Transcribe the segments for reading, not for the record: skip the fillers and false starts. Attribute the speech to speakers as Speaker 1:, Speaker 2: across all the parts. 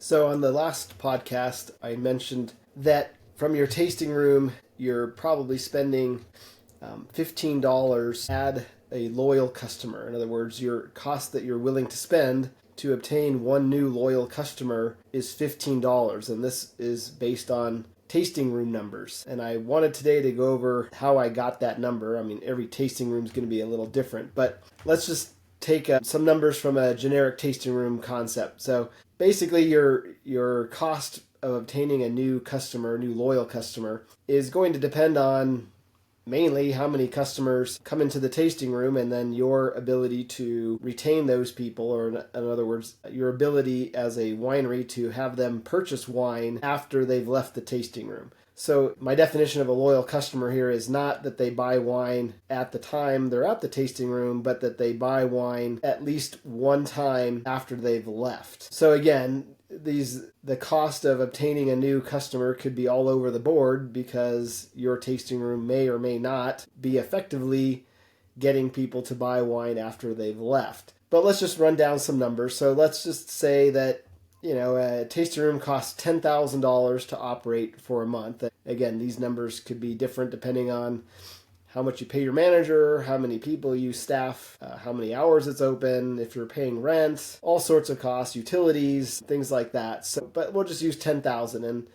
Speaker 1: So on the last podcast, I mentioned that from your tasting room, you're probably spending $15 to add a loyal customer. In other words, your cost that you're willing to spend to obtain one new loyal customer is $15. And this is based on tasting room numbers. And I wanted today to go over how I got that number. I mean, every tasting room is going to be a little different, but let's just take some numbers from a generic tasting room concept. So basically your cost of obtaining a new customer, new loyal customer, is going to depend on mainly how many customers come into the tasting room and then your ability to retain those people, or in other words, your ability as a winery to have them purchase wine after they've left the tasting room. So my definition of a loyal customer here is not that they buy wine at the time they're at the tasting room, but that they buy wine at least one time after they've left. So again, the cost of obtaining a new customer could be all over the board because your tasting room may or may not be effectively getting people to buy wine after they've left. But let's just run down some numbers. So let's just say that a tasting room costs $10,000 to operate for a month. Again, these numbers could be different depending on how much you pay your manager, how many people you staff, how many hours it's open, if you're paying rent, all sorts of costs, utilities, things like that. So, but we'll just use 10,000, and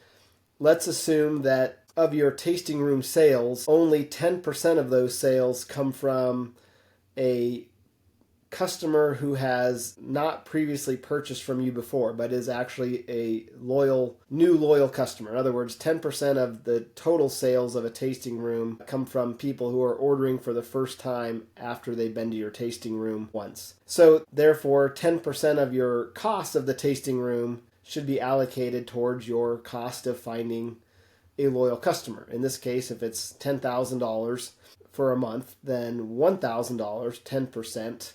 Speaker 1: let's assume that of your tasting room sales, only 10% of those sales come from a customer who has not previously purchased from you before, but is actually a new loyal customer. In other words, 10% of the total sales of a tasting room come from people who are ordering for the first time after they've been to your tasting room once. So therefore, 10% of your cost of the tasting room should be allocated towards your cost of finding a loyal customer. In this case, if it's $10,000 for a month, then $1,000, 10%,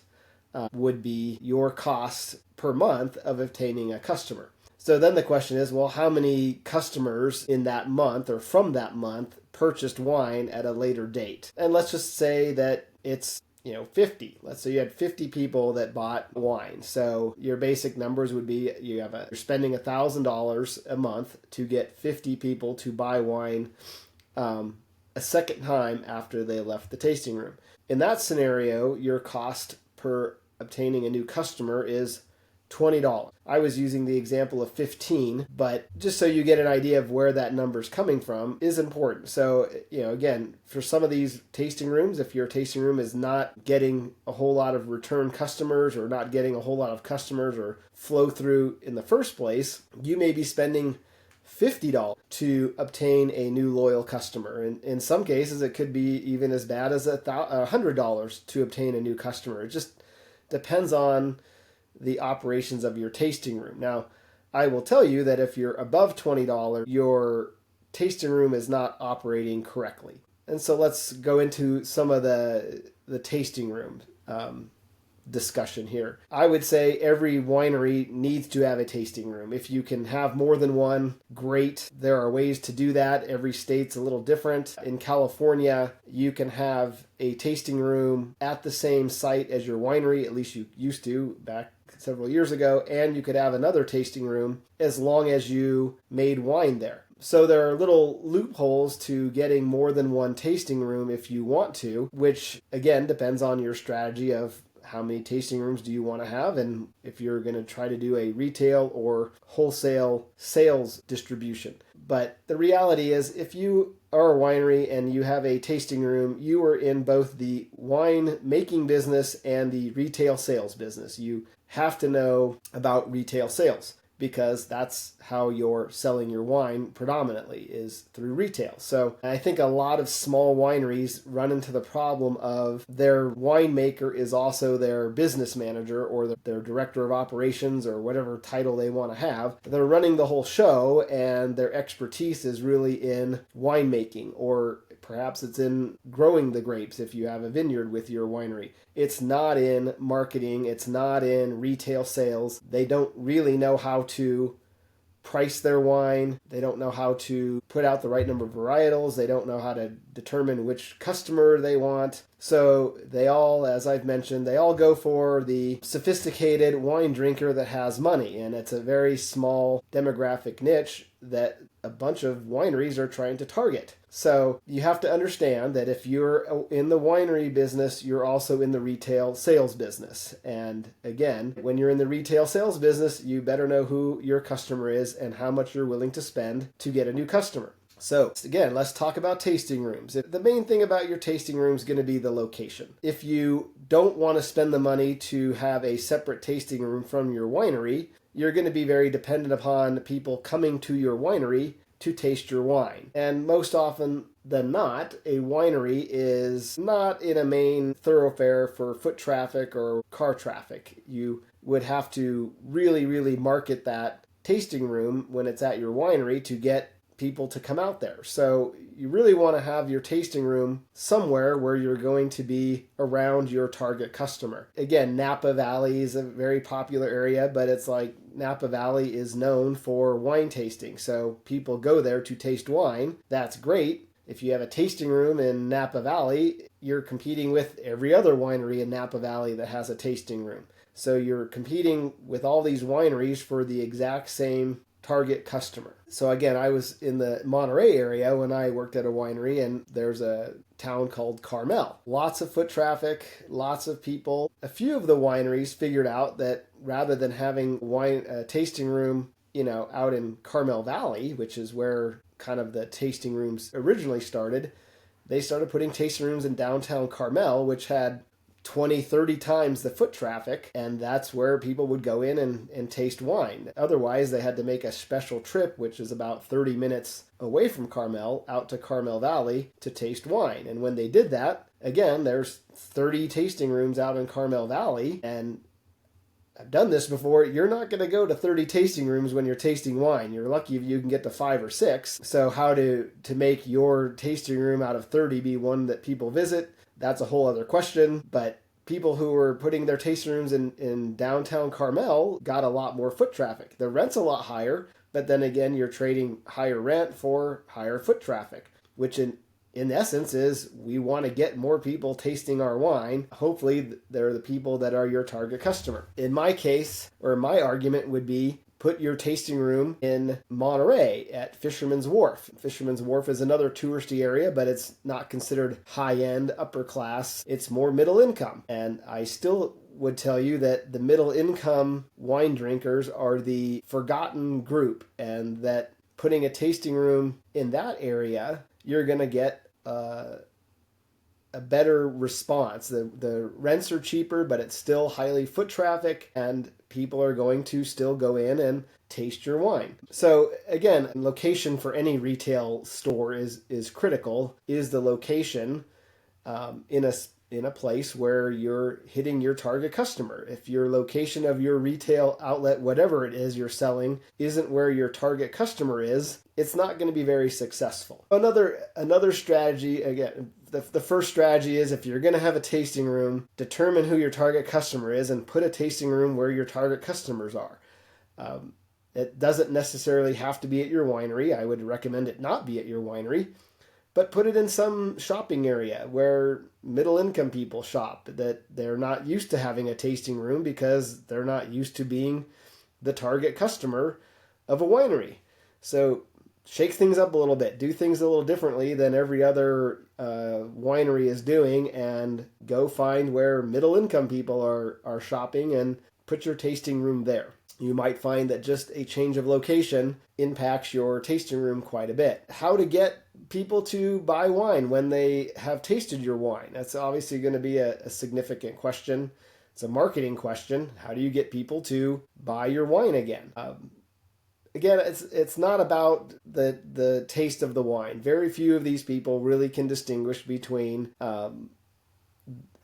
Speaker 1: would be your cost per month of obtaining a customer. So then the question is, well, how many customers in that month or from that month purchased wine at a later date? And let's just say that it's 50. Let's say you had 50 people that bought wine. So your basic numbers would be you're spending $1,000 a month to get 50 people to buy wine a second time after they left the tasting room. In that scenario, your cost per obtaining a new customer is $20. I was using the example of 15, but just so you get an idea of where that number's coming from is important. So, again, for some of these tasting rooms, if your tasting room is not getting a whole lot of return customers or not getting a whole lot of customers or flow through in the first place, you may be spending $50 to obtain a new loyal customer. And in some cases, it could be even as bad as $100 to obtain a new customer. It just depends on the operations of your tasting room. Now, I will tell you that if you're above $20, your tasting room is not operating correctly. And so let's go into some of the tasting room discussion here. I would say every winery needs to have a tasting room. If you can have more than one, great. There are ways to do that. Every state's a little different. In California, you can have a tasting room at the same site as your winery, at least you used to back several years ago, and you could have another tasting room as long as you made wine there. So there are little loopholes to getting more than one tasting room if you want to, which again depends on your strategy of how many tasting rooms do you want to have, and if you're going to try to do a retail or wholesale sales distribution. But the reality is, if you are a winery and you have a tasting room, you are in both the wine making business and the retail sales business. You have to know about retail sales, because that's how you're selling your wine predominantly, is through retail. So I think a lot of small wineries run into the problem of their winemaker is also their business manager or their director of operations or whatever title they want to have. They're running the whole show and their expertise is really in winemaking, or perhaps it's in growing the grapes if you have a vineyard with your winery. It's not in marketing. It's not in retail sales. They don't really know how to price their wine. They don't know how to put out the right number of varietals. They don't know how to determine which customer they want. So they all, as I've mentioned, they all go for the sophisticated wine drinker that has money. And it's a very small demographic niche that a bunch of wineries are trying to target. So you have to understand that if you're in the winery business, you're also in the retail sales business. And again, when you're in the retail sales business, you better know who your customer is and how much you're willing to spend to get a new customer. So again, let's talk about tasting rooms. The main thing about your tasting room is going to be the location. If you don't want to spend the money to have a separate tasting room from your winery, you're going to be very dependent upon people coming to your winery to taste your wine. And most often than not, a winery is not in a main thoroughfare for foot traffic or car traffic. You would have to really, really market that tasting room when it's at your winery to get people to come out there. So you really want to have your tasting room somewhere where you're going to be around your target customer. Again, Napa Valley is a very popular area, but it's like Napa Valley is known for wine tasting. So people go there to taste wine. That's great. If you have a tasting room in Napa Valley, you're competing with every other winery in Napa Valley that has a tasting room. So you're competing with all these wineries for the exact same target customer. So again, I was in the Monterey area when I worked at a winery, and there's a town called Carmel. Lots of foot traffic, lots of people. A few of the wineries figured out that rather than having a tasting room, out in Carmel Valley, which is where kind of the tasting rooms originally started, they started putting tasting rooms in downtown Carmel, which had 20, 30 times the foot traffic, and that's where people would go in and taste wine. Otherwise, they had to make a special trip, which is about 30 minutes away from Carmel, out to Carmel Valley to taste wine. And when they did that, again, there's 30 tasting rooms out in Carmel Valley, and I've done this before. You're not going to go to 30 tasting rooms when you're tasting wine. You're lucky if you can get to 5 or 6. So how to make your tasting room out of 30 be one that people visit, that's a whole other question. But people who were putting their tasting rooms in downtown Carmel got a lot more foot traffic. The rent's a lot higher, but then again, you're trading higher rent for higher foot traffic, which in essence is we want to get more people tasting our wine. Hopefully they're the people that are your target customer. In my case, or my argument would be, put your tasting room in Monterey at Fisherman's Wharf. Fisherman's Wharf is another touristy area, but it's not considered high-end, upper class. It's more middle income. And I still would tell you that the middle income wine drinkers are the forgotten group, and that putting a tasting room in that area, you're going to get a better response. The rents are cheaper, but it's still highly foot traffic, and people are going to still go in and taste your wine. So again, location for any retail store is critical. Is the location in a place where you're hitting your target customer? If your location of your retail outlet, whatever it is you're selling, isn't where your target customer is, it's not going to be very successful. Another strategy, again, the first strategy is, if you're going to have a tasting room, determine who your target customer is and put a tasting room where your target customers are. It doesn't necessarily have to be at your winery. I would recommend it not be at your winery, but put it in some shopping area where middle income people shop, that they're not used to having a tasting room because they're not used to being the target customer of a winery. So shake things up a little bit, do things a little differently than every other winery is doing, and go find where middle income people are shopping and put your tasting room there. You might find that just a change of location impacts your tasting room quite a bit. How to get people to buy wine when they have tasted your wine? That's obviously going to be a significant question. It's a marketing question. How do you get people to buy your wine again? Again, it's not about the taste of the wine. Very few of these people really can distinguish between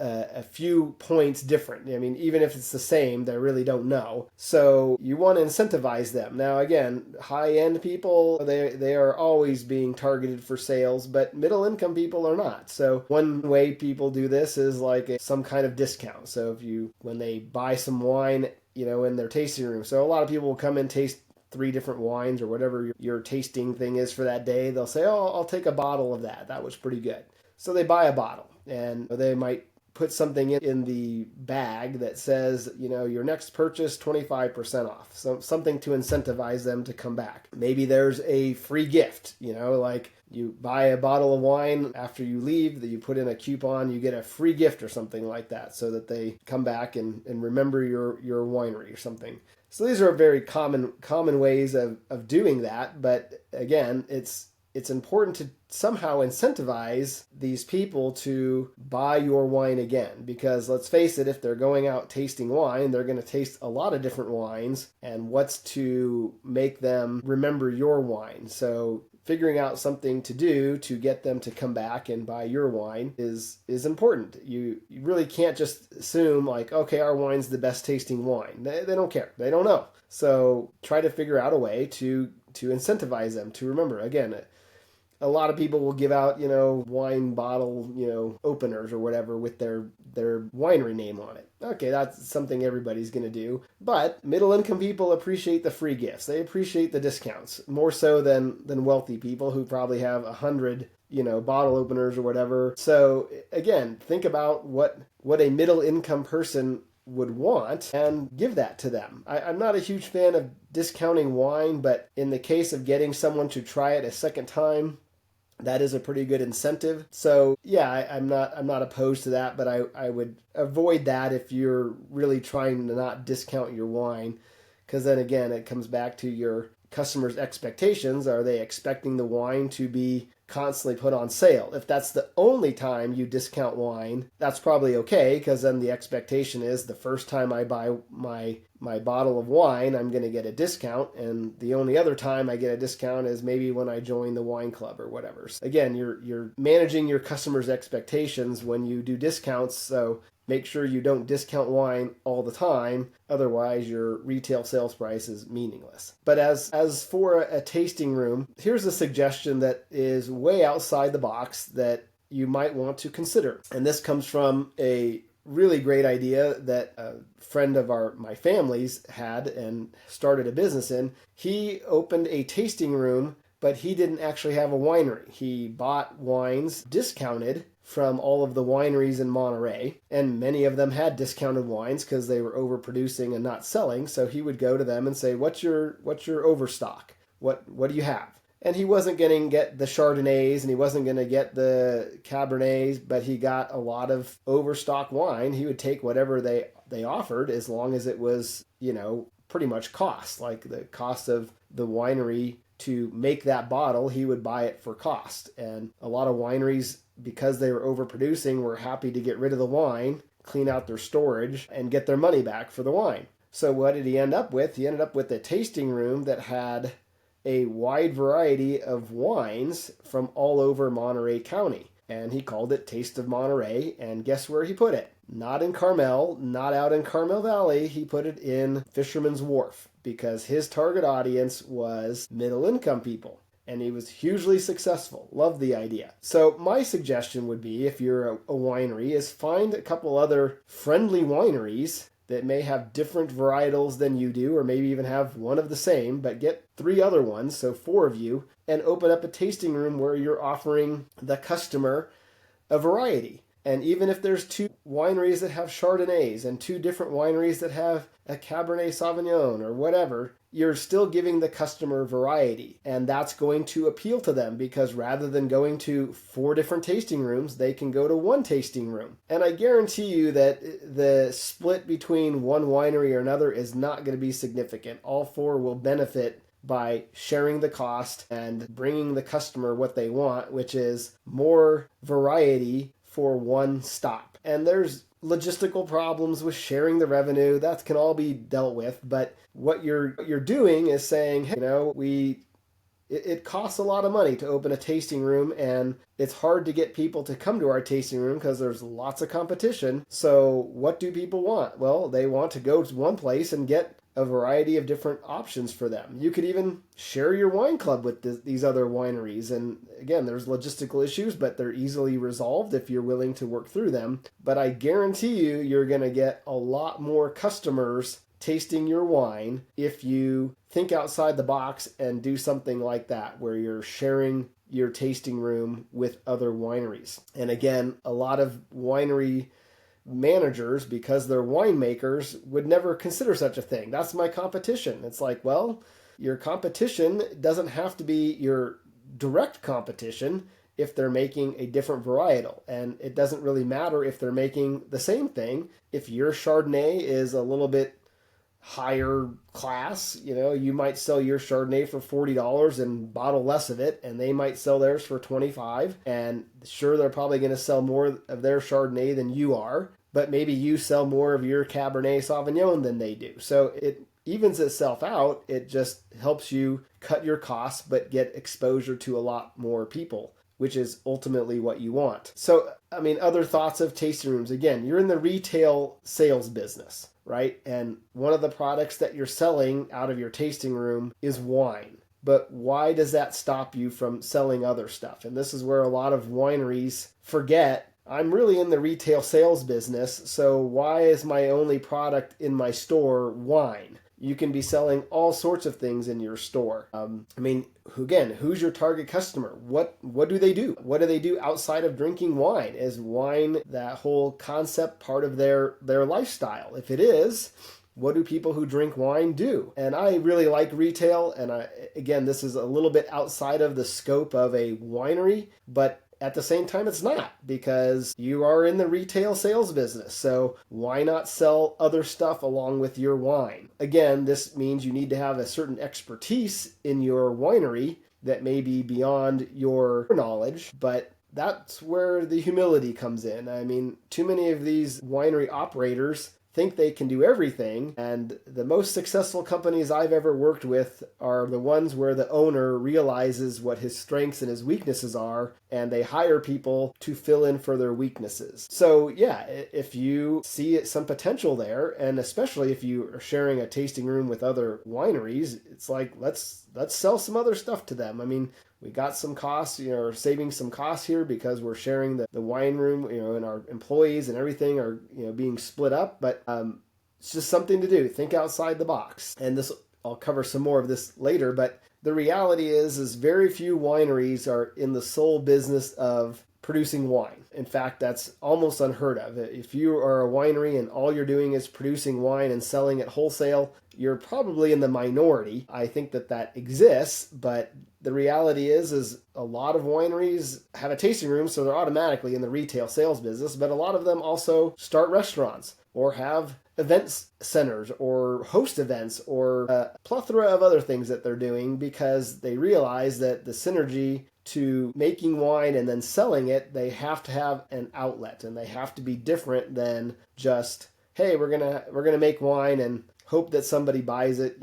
Speaker 1: a few points different. I mean, even if it's the same, they really don't know. So you want to incentivize them. Now, again, high-end people, they are always being targeted for sales, but middle-income people are not. So one way people do this is like some kind of discount. So when they buy some wine, in their tasting room. So a lot of people will come and taste 3 different wines or whatever your tasting thing is for that day. They'll say, oh, I'll take a bottle of that. That was pretty good. So they buy a bottle. and they might put something in the bag that says, your next purchase 25% off. So something to incentivize them to come back. Maybe there's a free gift, like you buy a bottle of wine after you leave, that you put in a coupon, you get a free gift or something like that, so that they come back and remember your winery or something. So these are very common ways of doing that. But again, it's important to somehow incentivize these people to buy your wine again, because let's face it, if they're going out tasting wine, they're going to taste a lot of different wines, and what's to make them remember your wine? So figuring out something to do to get them to come back and buy your wine is important. You really can't just assume like, okay, our wine's the best tasting wine. They don't care. They don't know. So try to figure out a way to incentivize them to remember. Again, a lot of people will give out, wine bottle, openers or whatever with their winery name on it. Okay, that's something everybody's going to do. But middle income people appreciate the free gifts. They appreciate the discounts more so than wealthy people who probably have 100, bottle openers or whatever. So again, think about what a middle income person would want and give that to them. I'm not a huge fan of discounting wine, but in the case of getting someone to try it a second time, that is a pretty good incentive. So yeah, I'm not opposed to that, but I would avoid that if you're really trying to not discount your wine, because then again, it comes back to your customers' expectations. Are they expecting the wine to be constantly put on sale? If that's the only time you discount wine, that's probably okay, because then the expectation is the first time I buy my bottle of wine, I'm going to get a discount, and the only other time I get a discount is maybe when I join the wine club or whatever. So again, you're managing your customers' expectations when you do discounts, so make sure you don't discount wine all the time. Otherwise, your retail sales price is meaningless. But as for a tasting room, here's a suggestion that is way outside the box that you might want to consider. And this comes from a really great idea that a friend of my family's had and started a business in. He opened a tasting room, but he didn't actually have a winery. He bought wines discounted from all of the wineries in Monterey, and many of them had discounted wines because they were overproducing and not selling. So he would go to them and say, what's your overstock? What do you have? And he wasn't going to get the Chardonnays and he wasn't going to get the Cabernets, but he got a lot of overstock wine. He would take whatever they offered, as long as it was, pretty much cost, like the cost of the winery to make that bottle, he would buy it for cost. And a lot of wineries, because they were overproducing, were happy to get rid of the wine, clean out their storage, and get their money back for the wine. So what did he end up with? He ended up with a tasting room that had a wide variety of wines from all over Monterey County. And he called it Taste of Monterey. And guess where he put it? Not in Carmel, not out in Carmel Valley. He put it in Fisherman's Wharf, because his target audience was middle income people. And he was hugely successful. Loved the idea. So my suggestion would be, if you're a winery, is find a couple other friendly wineries that may have different varietals than you do, or maybe even have one of the same, but get 3 other ones, so 4 of you, and open up a tasting room where you're offering the customer a variety. And even if there's 2 wineries that have Chardonnays and 2 different wineries that have a Cabernet Sauvignon or whatever, you're still giving the customer variety. And that's going to appeal to them, because rather than going to 4 different tasting rooms, they can go to 1 tasting room. And I guarantee you that the split between one winery or another is not going to be significant. All 4 will benefit by sharing the cost and bringing the customer what they want, which is more variety for one stop. And there's logistical problems with sharing the revenue. That can all be dealt with. But what you're doing is saying, hey, it costs a lot of money to open a tasting room, and it's hard to get people to come to our tasting room because there's lots of competition. So what do people want? Well, they want to go to one place and get a variety of different options for them. You could even share your wine club with these other wineries. And again, there's logistical issues, but they're easily resolved if you're willing to work through them. But I guarantee you're going to get a lot more customers tasting your wine if you think outside the box and do something like that, where you're sharing your tasting room with other wineries. And again, a lot of winery managers, because they're winemakers, would never consider such a thing. That's my competition. It's like, well, your competition doesn't have to be your direct competition if they're making a different varietal. And it doesn't really matter if they're making the same thing. If your Chardonnay is a little bit higher class, you might sell your Chardonnay for $40 and bottle less of it, and they might sell theirs for $25. And sure, they're probably going to sell more of their Chardonnay than you are, but maybe you sell more of your Cabernet Sauvignon than they do. So it evens itself out. It just helps you cut your costs, but get exposure to a lot more people, which is ultimately what you want. So, other thoughts of tasting rooms. Again, you're in the retail sales business, right? And one of the products that you're selling out of your tasting room is wine. But why does that stop you from selling other stuff? And this is where a lot of wineries forget, I'm really in the retail sales business, so why is my only product in my store wine? You can be selling all sorts of things in your store. Again, who's your target customer? What do they do? What do they do outside of drinking wine? Is wine, that whole concept, part of their lifestyle? If it is, what do people who drink wine do? And I really like retail, and again, this is a little bit outside of the scope of a winery, but at the same time, it's not, because you are in the retail sales business. So why not sell other stuff along with your wine? Again, this means you need to have a certain expertise in your winery that may be beyond your knowledge, but that's where the humility comes in. Too many of these winery operators think they can do everything, and the most successful companies I've ever worked with are the ones where the owner realizes what his strengths and his weaknesses are, and they hire people to fill in for their weaknesses. So yeah, if you see some potential there, and especially if you are sharing a tasting room with other wineries, it's like, let's sell some other stuff to them. We got some costs, saving some costs here because we're sharing the wine room, and our employees and everything are, being split up. But it's just something to do. Think outside the box. And I'll cover some more of this later. But the reality is very few wineries are in the sole business of producing wine. In fact, that's almost unheard of. If you are a winery and all you're doing is producing wine and selling it wholesale, you're probably in the minority. I think that exists, but the reality is a lot of wineries have a tasting room, so they're automatically in the retail sales business, but a lot of them also start restaurants or have events centers or host events or a plethora of other things that they're doing, because they realize that the synergy to making wine and then selling it, they have to have an outlet, and they have to be different than just, hey, we're gonna make wine and hope that somebody buys it,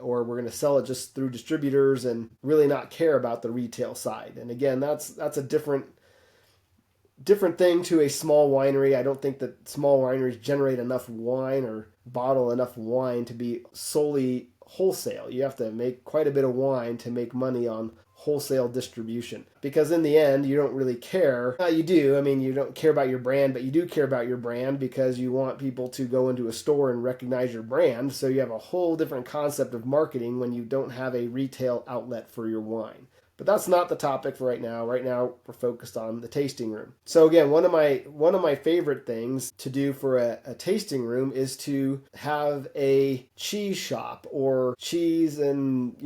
Speaker 1: or we're going to sell it just through distributors and really not care about the retail side. And again, that's a different thing to a small winery. I don't think that small wineries generate enough wine or bottle enough wine to be solely wholesale. You have to make quite a bit of wine to make money on wholesale distribution, because in the end you don't really care. You do, you don't care about your brand, but you do care about your brand because you want people to go into a store and recognize your brand. So you have a whole different concept of marketing when you don't have a retail outlet for your wine. But that's not the topic for right now. Right now we're focused on the tasting room. So again, one of my favorite things to do for a tasting room is to have a cheese shop, or cheese and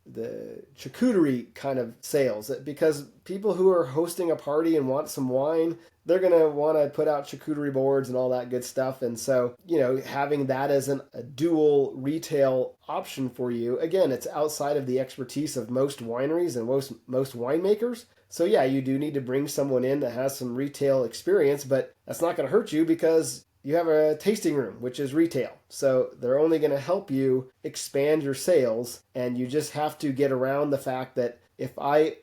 Speaker 1: the charcuterie kind of sales, because people who are hosting a party and want some wine, they're going to want to put out charcuterie boards and all that good stuff. And so, having that as a dual retail option for you, again, it's outside of the expertise of most wineries and most winemakers. So yeah, you do need to bring someone in that has some retail experience, but that's not going to hurt you because you have a tasting room, which is retail. So they're only going to help you expand your sales, and you just have to get around the fact that if I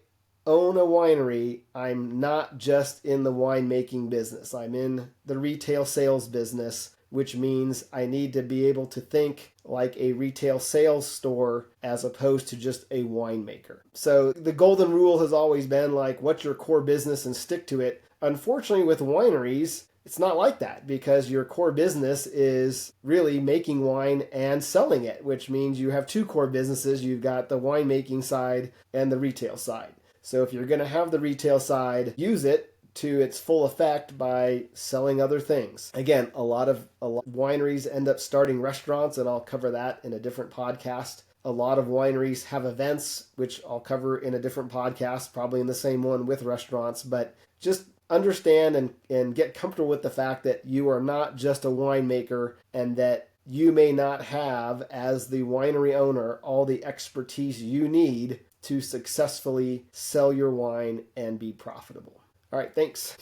Speaker 1: own a winery, I'm not just in the winemaking business. I'm in the retail sales business, which means I need to be able to think like a retail sales store as opposed to just a winemaker. So the golden rule has always been like, what's your core business and stick to it. Unfortunately, with wineries, It's not like that, because your core business is really making wine and selling it, which means you have two core businesses. You've got the winemaking side and the retail side. So if you're going to have the retail side, use it to its full effect by selling other things. Again, a lot of wineries end up starting restaurants, and I'll cover that in a different podcast. A lot of wineries have events, which I'll cover in a different podcast, probably in the same one with restaurants. But just understand and get comfortable with the fact that you are not just a winemaker, and that you may not have, as the winery owner, all the expertise you need to successfully sell your wine and be profitable. All right, thanks.